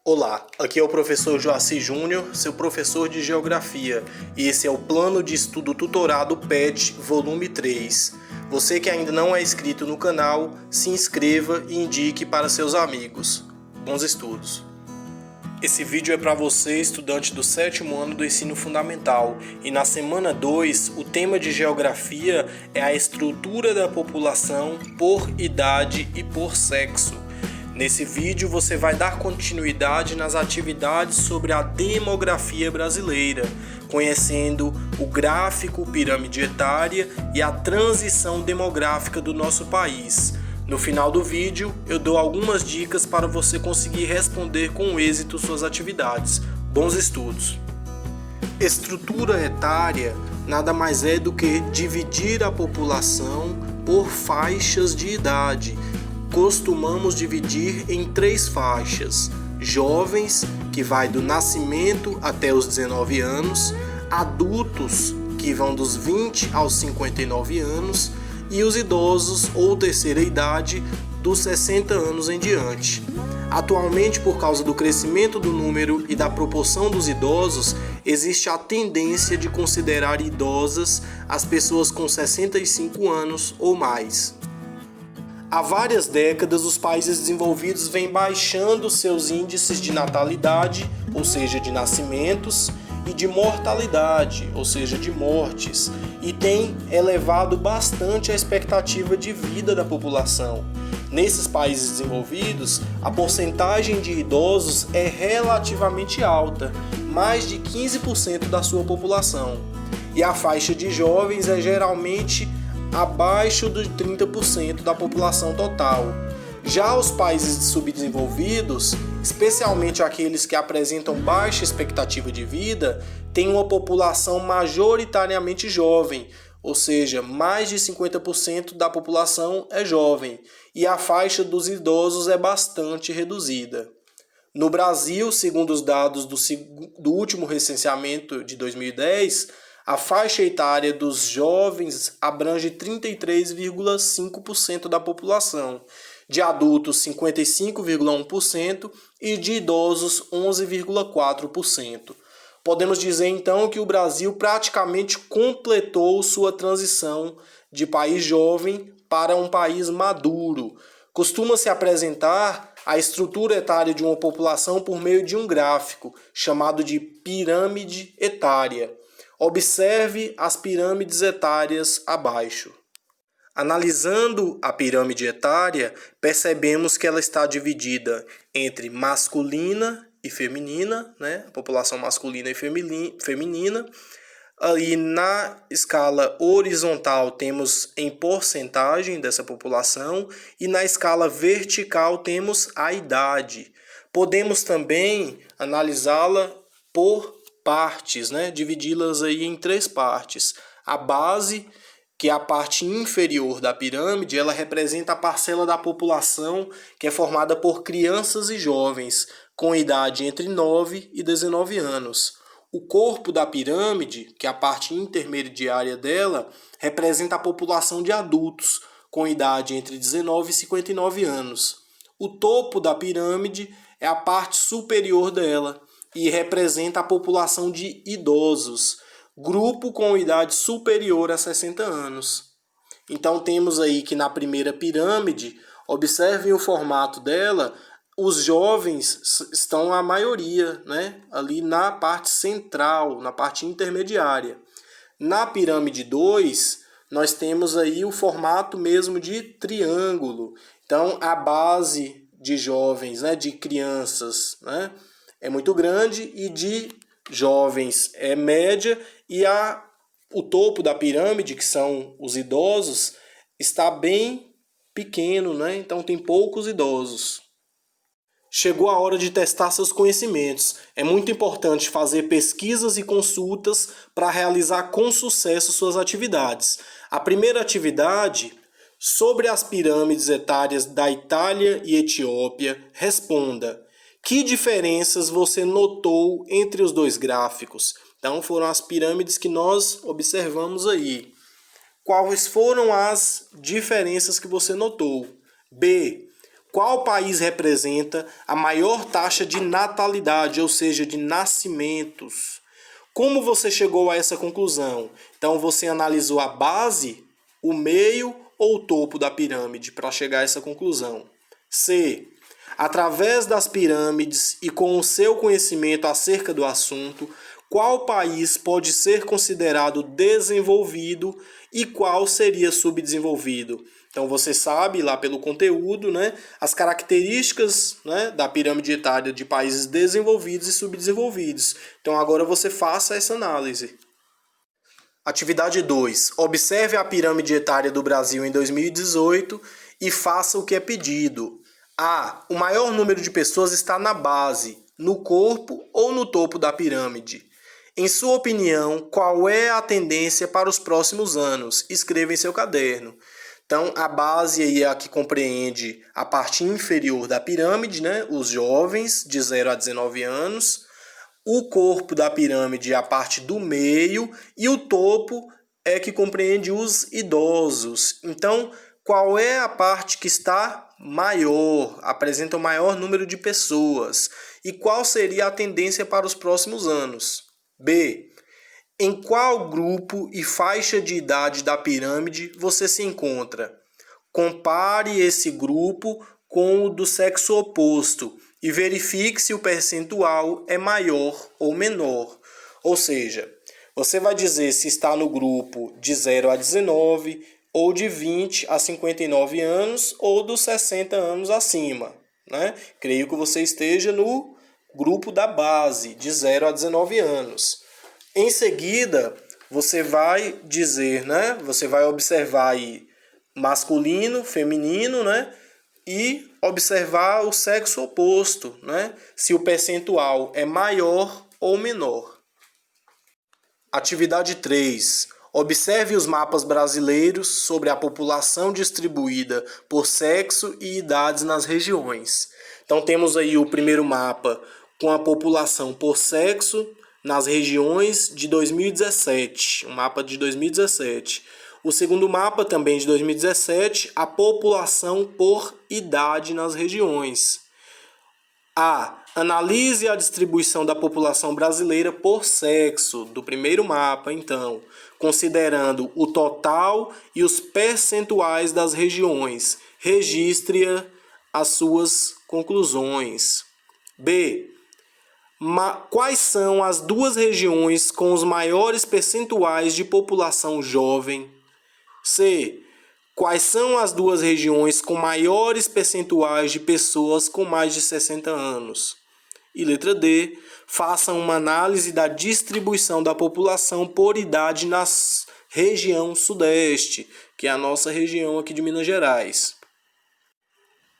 Olá, aqui é o professor Joaci Júnior, seu professor de Geografia, e esse é o Plano de Estudo Tutorado PET, volume 3. Você que ainda não é inscrito no canal, se inscreva e indique para seus amigos. Bons estudos! Esse vídeo é para você, estudante do 7º ano do ensino fundamental, e na semana 2, o tema de Geografia é a estrutura da população por idade e por sexo. Nesse vídeo você vai dar continuidade nas atividades sobre a demografia brasileira, conhecendo o gráfico pirâmide etária e a transição demográfica do nosso país. No final do vídeo, eu dou algumas dicas para você conseguir responder com êxito suas atividades. Bons estudos! Estrutura etária nada mais é do que dividir a população por faixas de idade. Costumamos dividir em 3 faixas: jovens, que vai do nascimento até os 19 anos, adultos, que vão dos 20 aos 59 anos, e os idosos ou terceira idade dos 60 anos em diante. Atualmente, por causa do crescimento do número e da proporção dos idosos, existe a tendência de considerar idosas as pessoas com 65 anos ou mais. Há várias décadas, os países desenvolvidos vêm baixando seus índices de natalidade, ou seja, de nascimentos, e de mortalidade, ou seja, de mortes, e tem elevado bastante a expectativa de vida da população. Nesses países desenvolvidos, a porcentagem de idosos é relativamente alta, mais de 15% da sua população, e a faixa de jovens é geralmente abaixo de 30% da população total. Já os países subdesenvolvidos, especialmente aqueles que apresentam baixa expectativa de vida, têm uma população majoritariamente jovem, ou seja, mais de 50% da população é jovem, e a faixa dos idosos é bastante reduzida. No Brasil, segundo os dados do último recenseamento de 2010, a faixa etária dos jovens abrange 33,5% da população, de adultos 55,1% e de idosos 11,4%. Podemos dizer então que o Brasil praticamente completou sua transição de país jovem para um país maduro. Costuma-se apresentar a estrutura etária de uma população por meio de um gráfico, chamado de pirâmide etária. Observe as pirâmides etárias abaixo. Analisando a pirâmide etária, percebemos que ela está dividida entre masculina e feminina, né? A população masculina e feminina. Aí na escala horizontal temos em porcentagem dessa população e na escala vertical temos a idade. Podemos também analisá-la por partes, né? Dividi-las aí em 3 partes. A base, que é a parte inferior da pirâmide, ela representa a parcela da população que é formada por crianças e jovens, com idade entre 9 e 19 anos. O corpo da pirâmide, que é a parte intermediária dela, representa a população de adultos, com idade entre 19 e 59 anos. O topo da pirâmide é a parte superior dela e representa a população de idosos, grupo com idade superior a 60 anos. Então temos aí que na primeira pirâmide, observem o formato dela, os jovens estão a maioria, né? Ali na parte central, na parte intermediária. Na pirâmide 2, nós temos aí o formato mesmo de triângulo. Então a base de jovens, né? De crianças, né? É muito grande e de jovens é média, e o topo da pirâmide, que são os idosos, está bem pequeno, né? Então tem poucos idosos. Chegou a hora de testar seus conhecimentos. É muito importante fazer pesquisas e consultas para realizar com sucesso suas atividades. A primeira atividade, sobre as pirâmides etárias da Itália e Etiópia, responda: que diferenças você notou entre os 2 gráficos? Então foram as pirâmides que nós observamos aí. Quais foram as diferenças que você notou? B. Qual país representa a maior taxa de natalidade, ou seja, de nascimentos? Como você chegou a essa conclusão? Então você analisou a base, o meio ou o topo da pirâmide para chegar a essa conclusão? C. Através das pirâmides e com o seu conhecimento acerca do assunto, qual país pode ser considerado desenvolvido e qual seria subdesenvolvido? Então você sabe lá pelo conteúdo, né, as características, né, da pirâmide etária de países desenvolvidos e subdesenvolvidos. Então agora você faça essa análise. Atividade 2. Observe a pirâmide etária do Brasil em 2018 e faça o que é pedido. A. O maior número de pessoas está na base, no corpo ou no topo da pirâmide. Em sua opinião, qual é a tendência para os próximos anos? Escreva em seu caderno. Então, a base aí é a que compreende a parte inferior da pirâmide, né? Os jovens de 0 a 19 anos. O corpo da pirâmide é a parte do meio e o topo é que compreende os idosos. Então, qual é a parte que está maior, apresenta o maior número de pessoas? E qual seria a tendência para os próximos anos? B. Em qual grupo e faixa de idade da pirâmide você se encontra? Compare esse grupo com o do sexo oposto e verifique se o percentual é maior ou menor. Ou seja, você vai dizer se está no grupo de 0 a 19, ou de 20 a 59 anos, ou dos 60 anos acima, né? Creio que você esteja no grupo da base, de 0 a 19 anos. Em seguida, você vai dizer, né? Você vai observar aí masculino, feminino, né? E observar o sexo oposto, né? Se o percentual é maior ou menor. Atividade 3. Observe os mapas brasileiros sobre a população distribuída por sexo e idades nas regiões. Então temos aí o primeiro mapa com a população por sexo nas regiões de 2017, um mapa de 2017. O segundo mapa, também de 2017, a população por idade nas regiões. A. Analise a distribuição da população brasileira por sexo, do primeiro mapa, então, considerando o total e os percentuais das regiões. Registre as suas conclusões. B. Quais são as duas regiões com os maiores percentuais de população jovem? C. Quais são as duas regiões com maiores percentuais de pessoas com mais de 60 anos? E letra D. Faça uma análise da distribuição da população por idade na região sudeste, que é a nossa região aqui de Minas Gerais.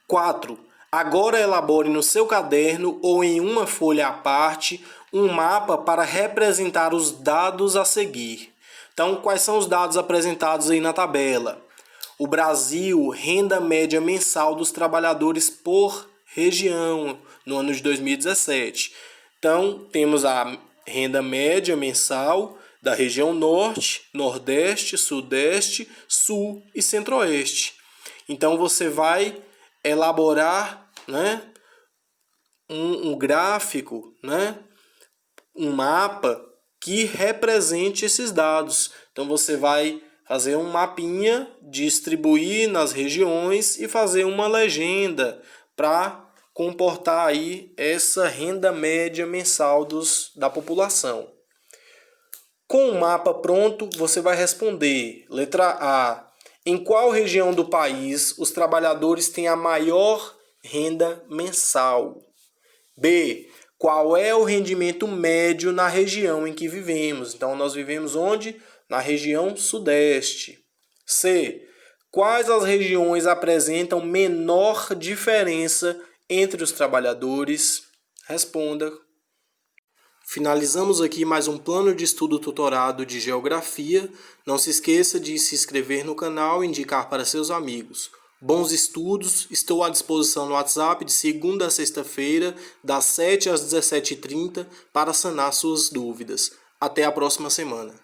4. Agora elabore no seu caderno ou em uma folha à parte um mapa para representar os dados a seguir. Então, quais são os dados apresentados aí na tabela? O Brasil, renda média mensal dos trabalhadores por região no ano de 2017. Então, temos a renda média mensal da região Norte, Nordeste, Sudeste, Sul e Centro-Oeste. Então, você vai elaborar, né, um gráfico, né, um mapa que represente esses dados. Então você vai fazer um mapinha, distribuir nas regiões e fazer uma legenda para comportar aí essa renda média mensal da população. Com o mapa pronto, você vai responder. Letra A. Em qual região do país os trabalhadores têm a maior renda mensal? B. Qual é o rendimento médio na região em que vivemos? Então, nós vivemos onde? Na região sudeste. C. Quais as regiões apresentam menor diferença entre os trabalhadores? Responda. Finalizamos aqui mais um plano de estudo tutorado de Geografia. Não se esqueça de se inscrever no canal e indicar para seus amigos. Bons estudos, estou à disposição no WhatsApp de segunda a sexta-feira, das 7 às 17h30, para sanar suas dúvidas. Até a próxima semana.